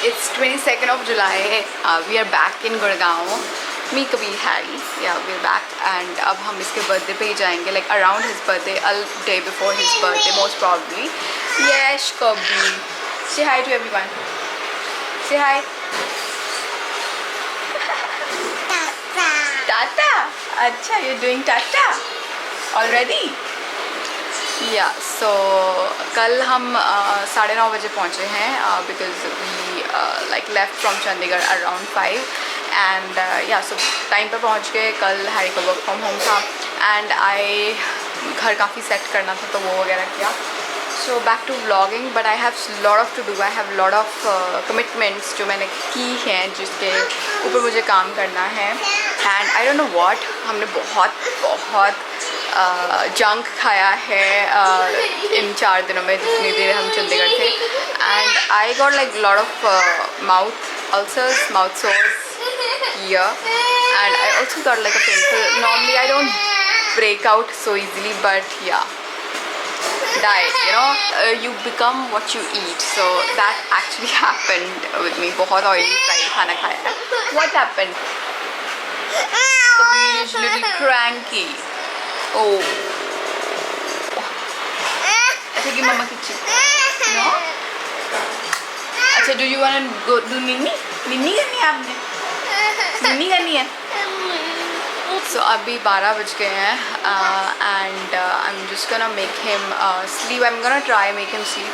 It's 22nd of July. We are back in Gurgaon. Me, Kabir, Harry. Yeah, we're back. And अब हम इसके birthday पे ही जाएंगे. Like around his birthday, a day before his birthday, most probably. Yes, Kabir. Say hi to everyone. Say hi. Tata. अच्छा, you're doing Tata already? Yeah. So कल हम 9:30 बजे पहुँचे हैं because we like left from Chandigarh around 5 and yeah, so time पे पहुँच गए. कल हैरी का वर्क फ्रॉम होम था and I घर काफ़ी सेट करना था तो वो वगैरह किया. So back to vlogging, but I have lot of to do. I have lot of commitments जो मैंने की हैं जिसके ऊपर मुझे काम करना है. And I don't know what, हमने बहुत जंक खाया है इन 4 दिनों में जितनी देर हम चंडीगढ़ थे. And I got like lot of mouth ulcers, mouth sores here, and I also got like a pimple. Normally I don't break out so easily, but yeah, diet, you know, you become what you eat. So that actually happened with me. बहुत oily fried खाना खाया है. What happened? Kabir is little cranky. Oh. अच्छा कि मम्मा की chip. No? अच्छा, do you want to go do निन्नी? निन्नी करनी है आपने? निन्नी करनी है? So अभी 12 बज गए हैं and I'm just gonna make him sleep. I'm gonna try make him sleep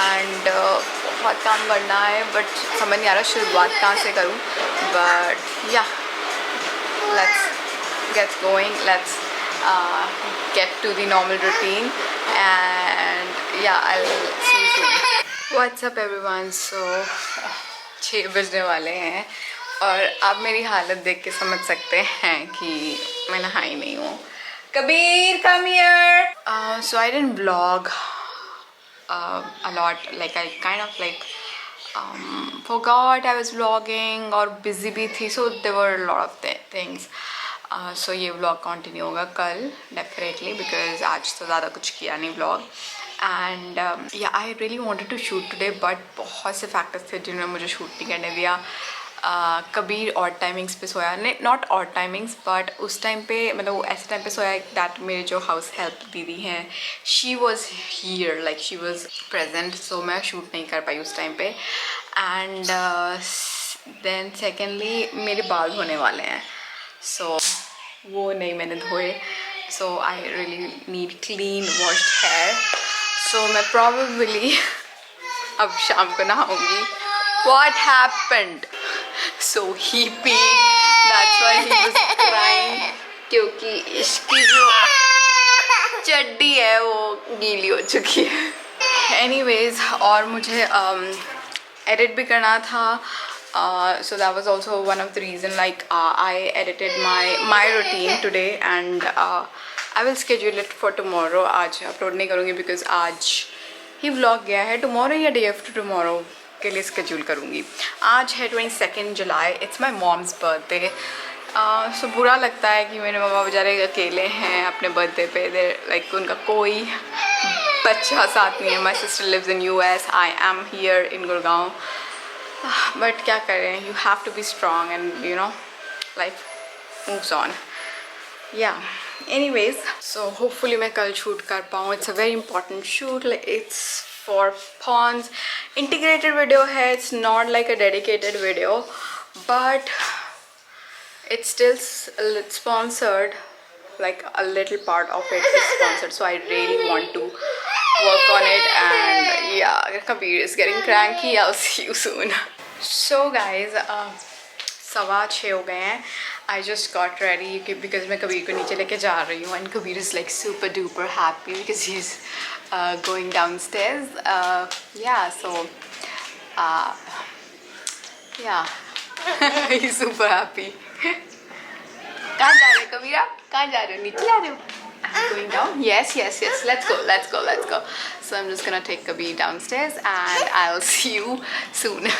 and बहुत काम करना है but समझ नहीं आ रहा शुरुआत कहाँ से करूँ. But yeah, let's get going. Let's get to the normal routine and yeah, I'll see you soon. What's up everyone? So 6 बजने वाले हैं और आप मेरी हालत देख के समझ सकते हैं कि मैं नहाई नहीं हूँ. Kabir, come here. So I didn't vlog a lot. Like I kind of like forgot I was vlogging और busy भी थी. So there were a lot of things. So ये vlog continue होगा कल definitely because आज तो ज़्यादा कुछ किया नहीं vlog. And yeah, I really wanted to shoot today but बहुत से factors थे जिन्होंने मुझे shoot नहीं करने दिया. कबीर और टाइमिंग्स पे सोया नहीं, नॉट और टाइमिंग्स बट उस टाइम पे मतलब ऐसे टाइम पे सोया दैट मेरे जो हाउस हेल्प दीदी हैं she was here, like she was present. So मैं शूट नहीं कर पाई उस टाइम पे. एंड देन सेकेंडली मेरे बाल धोने वाले हैं सो वो नहीं मैंने धोए. So I really need clean washed hair. So मैं प्रॉबेबली अब शाम को नहाऊंगी. What happened? So he peed. That's why he was crying. क्योंकि इसकी जो चड्डी है वो गीली हो चुकी है. Anyways, और मुझे edit भी करना था. So that was also one of the reason. Like I edited my routine today and I will schedule it for tomorrow. आज upload नहीं करूँगी because आज ही vlog गया है. Tomorrow या day after tomorrow के लिए स्केड्यूल करूँगी. आज है 22 जुलाई. It's my mom's birthday. So बुरा लगता है कि मेरे मम्मा बेचारे अकेले हैं अपने बर्थडे पे. देर लाइक उनका कोई बच्चा साथ नहीं है. My sister lives in US. I am here in Gurgaon. But क्या करें, you have to be strong and you know life moves on. Yeah anyways, so hopefully मैं कल शूट कर पाऊँ. It's a very important shoot. Like it's for Pawns integrated video है. It's not like a dedicated video but it's still sponsored, like a little part of it is sponsored, so I really want to work on it. And yeah, Kabir is getting cranky. I'll see you soon. So guys, 6:15 हो गए हैं. I just got ready because मैं कबीर को नीचे लेके जा रही हूँ and Kabir is like super duper happy because he's going downstairs. Yeah, so yeah, he's super happy. कहाँ जा रहे हो कबीर? आप कहाँ जा रहे हो? नीचे जा रहे हो? Going down? Yes. Let's go. So I'm just gonna take Kabir downstairs and I'll see you soon.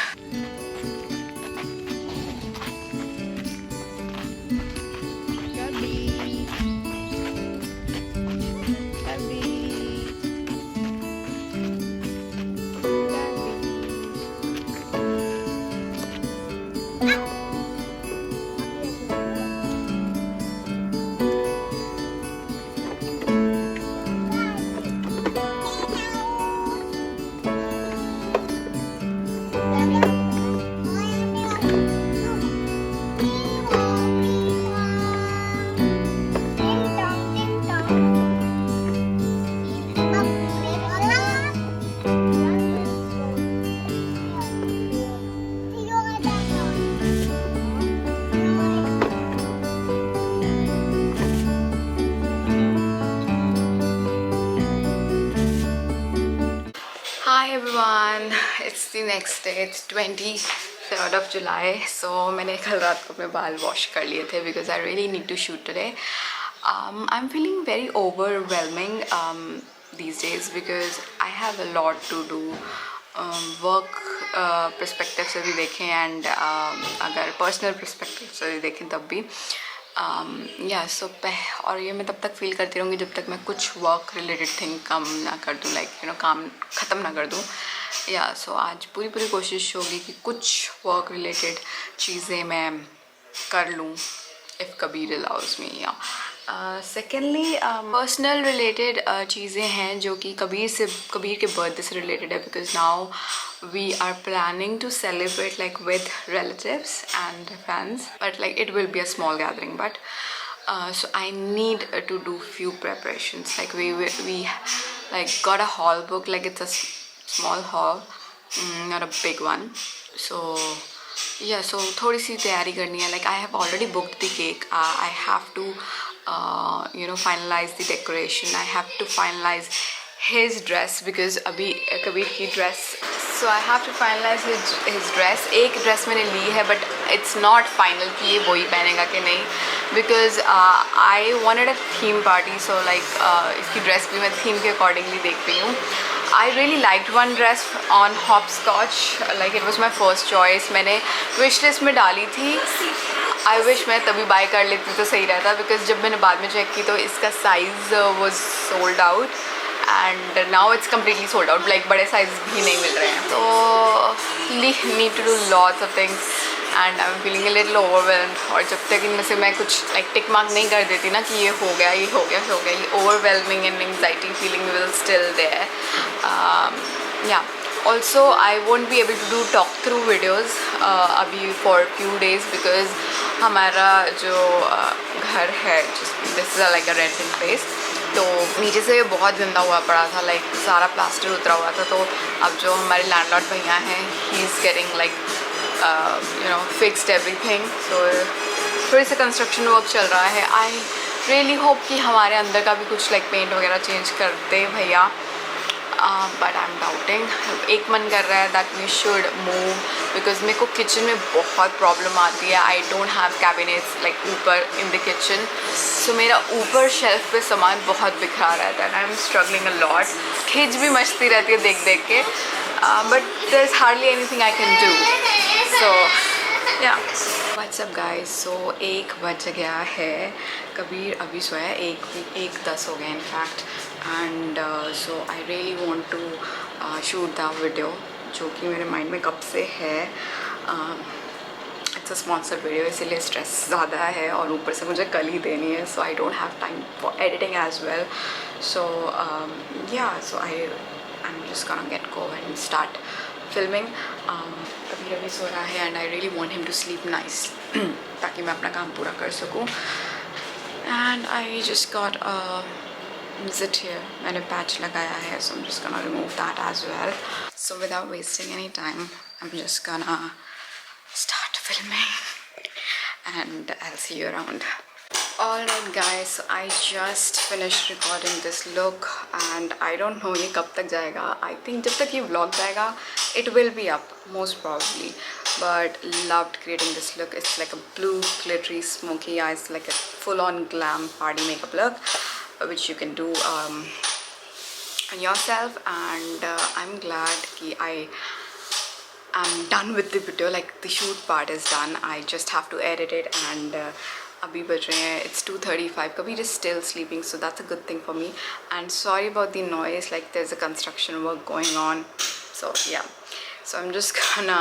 Hi everyone, it's the next day, it's 23rd of July. So मैंने कल रात को अपने बाल वॉश कर लिए थे because I really need to shoot today. I'm feeling very overwhelming these days because I have a lot to do. Work perspective से भी देखें and अगर personal perspective से भी देखें तब भी या सो और ये मैं तब तक फील करती रहूँगी जब तक मैं कुछ वर्क रिलेटेड थिंग कम ना कर दूँ, लाइक यू नो काम ख़त्म ना कर दूँ. या सो आज पूरी कोशिश होगी कि कुछ वर्क रिलेटेड चीज़ें मैं कर लूँ इफ़ कबीर अलाउज मी. या सेकेंडली पर्सनल रिलेटेड चीज़ें हैं जो कि कबीर के बर्थडे से रिलेटेड है because now we are planning to celebrate like with relatives and friends, but like it will be a small gathering, but so I need to do few preparations. Like we like got a hall book, like it's a small hall, not a big one. So yeah, so थोड़ी सी तैयारी करनी है. Like I have already booked the cake. I have to you know finalize the decoration. I have to finalize his dress because अभी कबीर की dress. So I have to finalize his dress. एक dress मैंने ली है but it's not final कि ये वही पहनेगा कि नहीं, because I wanted a theme party, so like इसकी dress भी मैं theme के accordingly देख रही हूँ. I really liked one dress on Hopscotch, like it was my first choice. मैंने wish list में डाली थी. I wish मैं तभी buy कर लेती तो सही रहता, because जब मैंने बाद में check की तो इसका size was sold out and now it's completely sold out. Like बड़े size भी नहीं मिल रहे हैं, तो need to do lots of things and I'm feeling a little overwhelmed. और जब तक इनमें से मैं कुछ like tick mark नहीं कर देती ना कि ये हो गया, ये overwhelming and anxiety feeling will still there. Yeah. Also, I won't be able to do talk through videos अभी for few days because हमारा जो घर है, this is like a renting place, तो नीचे से बहुत गंदा हुआ पड़ा था, लाइक सारा प्लास्टर उतरा हुआ था. तो अब जो हमारे लैंडलॉर्ड भैया हैं, he is getting like you know fixed everything. So थोड़ी सी कंस्ट्रक्शन वर्क चल रहा है. आई रियली होप कि हमारे अंदर का भी कुछ लाइक पेंट वगैरह चेंज कर दे भैया, बट आई एम डाउटिंग. एक मन कर रहा है that we should move because मेरे को किचन में बहुत प्रॉब्लम आती है. I don't have cabinets like ऊपर इन द किचन, सो मेरा ऊपर शेल्फ पे सामान बहुत बिखरा रहता है. I am struggling a lot. खिंच भी मचती रहती है देख के, but there is hardly anything I can do. So yeah what's up guys. सो 1 बज गया है. कबीर अभी सोया है. 1:10 हो गया in fact. And so I really want to shoot the video जो कि मेरे माइंड में कब से है. इट्स अ स्पॉन्सर्ड वीडियो, इसीलिए स्ट्रेस ज़्यादा है और ऊपर से मुझे कल ही देनी है. So I don't have time for editing as well. So yeah so I am just gonna get go and start filming. Kabir अभी सो रहा है and I really want him to sleep nice ताकि मैं अपना काम पूरा कर सकूँ. And I just got zit here. मैंने patch लगाया है, so I'm just gonna remove that as well. So without wasting any time, I'm just gonna start filming and I'll see you around. Alright guys, so I just finished recording this look and I don't know ये कब तक जाएगा. I think जब तक ये vlog जाएगा it will be up most probably, but loved creating this look. It's like a blue glittery smoky eyes, like a full on glam party makeup look which you can do on yourself. And I'm glad कि I am done with the video, like the shoot part is done. I just have to edit it and अभी बज रहे हैं it's 2:35. Kabir is still sleeping, so that's a good thing for me. And sorry about the noise, like there's a construction work going on. So yeah, so I'm just gonna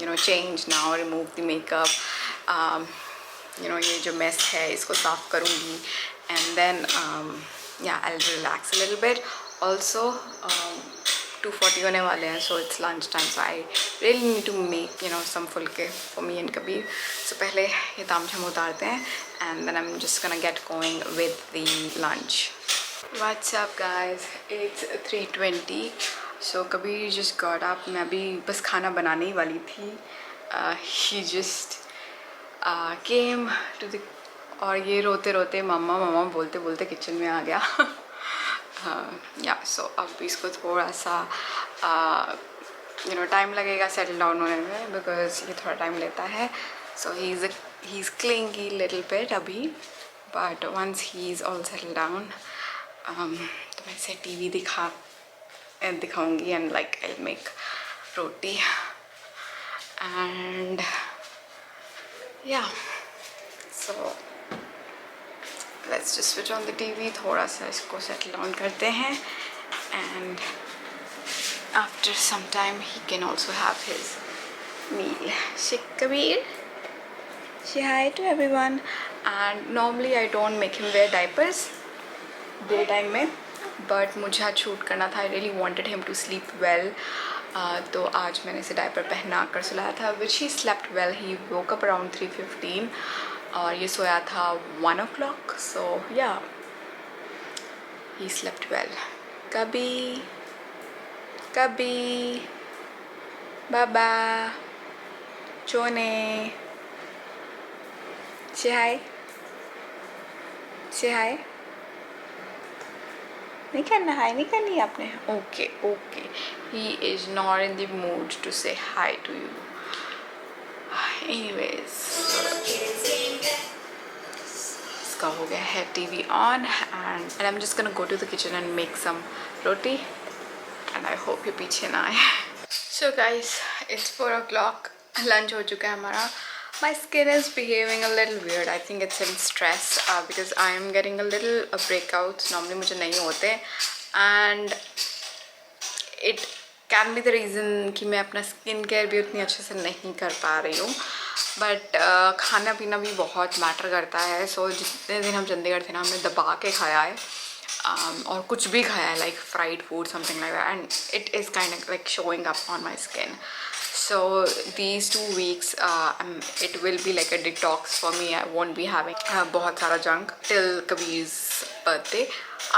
you know change now, remove the makeup. You know ये जो mess है इसको साफ करूँगी and then yeah I'll relax a little bit. Also 2:40 होने वाले हैं, so it's lunch time, so I really need to make you know some फुलके for me and Kabir. So पहले ये तामझाम उतारते हैं and then I'm just gonna get going with the lunch. What's up guys, it's 3:20. So Kabir just got up. मैं अभी बस खाना बनाने ही वाली थी. He just came to the और ये रोते रोते मम्मा मम्मा बोलते बोलते किचन में आ गया. या सो अब इसको थोड़ा सा टाइम लगेगा सेटल डाउन होने में, बिकॉज ये थोड़ा टाइम लेता है. So he is clingy little bit अभी, but once he is all settle down तो मैं इसे टीवी दिखाऊंगी and like I make roti and yeah so let's just switch on the TV. थोड़ा सा इसको सेटल डाउन करते हैं and after some time he can also have his meal. Kabir, say hi to everyone. And normally I don't make him wear diapers daytime में, but मुझे आज shoot करना था. I really wanted him to sleep well. तो आज मैंने इसे diaper पहना कर सुलाया था, which he slept well. He woke up around 3:15 और ये सोया था 1 o'clock. So yeah, he slept well. Kabir, Baba, Chone, say hi. Say hi. नहीं करना हाय नहीं करनी आपने. Okay okay, he is not in the mood to say hi to you. Anyways इसका हो गया है TV on and I am just gonna go to the kitchen and make some roti and I hope ये पीछे ना आए. So guys, it's 4 o'clock. Lunch हो चुका है हमारा. My skin is behaving a little weird. I think it's in stress because I am getting a little breakouts. Normally मुझे नहीं होते and it can be the reason कि मैं अपना स्किन केयर भी उतनी अच्छे से नहीं कर पा रही हूँ. बट खाना पीना भी बहुत मैटर करता है. सो जितने दिन हम चंडीगढ़ थे ना, हमने दबा के खाया है और कुछ भी खाया है, like fried food something like that, and it is kind of like showing up on my skin. So these 2 weeks it will be like a detox for me. I won't be having बहुत सारा junk till Kabir's birthday.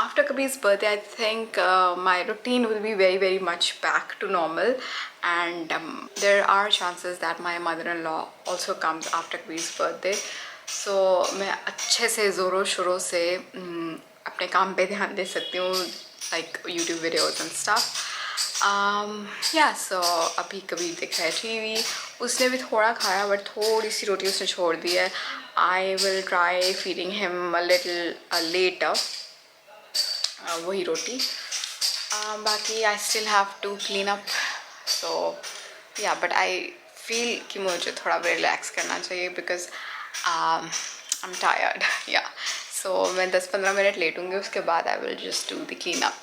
After Kabir's birthday, I think my routine will be very much back to normal, and there are chances that my mother-in-law also comes after Kabir's birthday. So मैं अच्छे से ज़ोरों शोरों से अपने काम पे ध्यान दे सकती हूँ, like YouTube videos and stuff. सो अभी कबीर देख रहा है टीवी. उसने भी थोड़ा खाया बट थोड़ी सी रोटी उसने छोड़ दी है. I will try feeding him a little later वही रोटी. बाकी I still have to clean up. So yeah but I feel कि मुझे थोड़ा रिलैक्स करना चाहिए बिकॉज आई एम टायर्ड. या सो मैं 10-15 मिनट लेटूँगी, उसके बाद I will just do the clean up.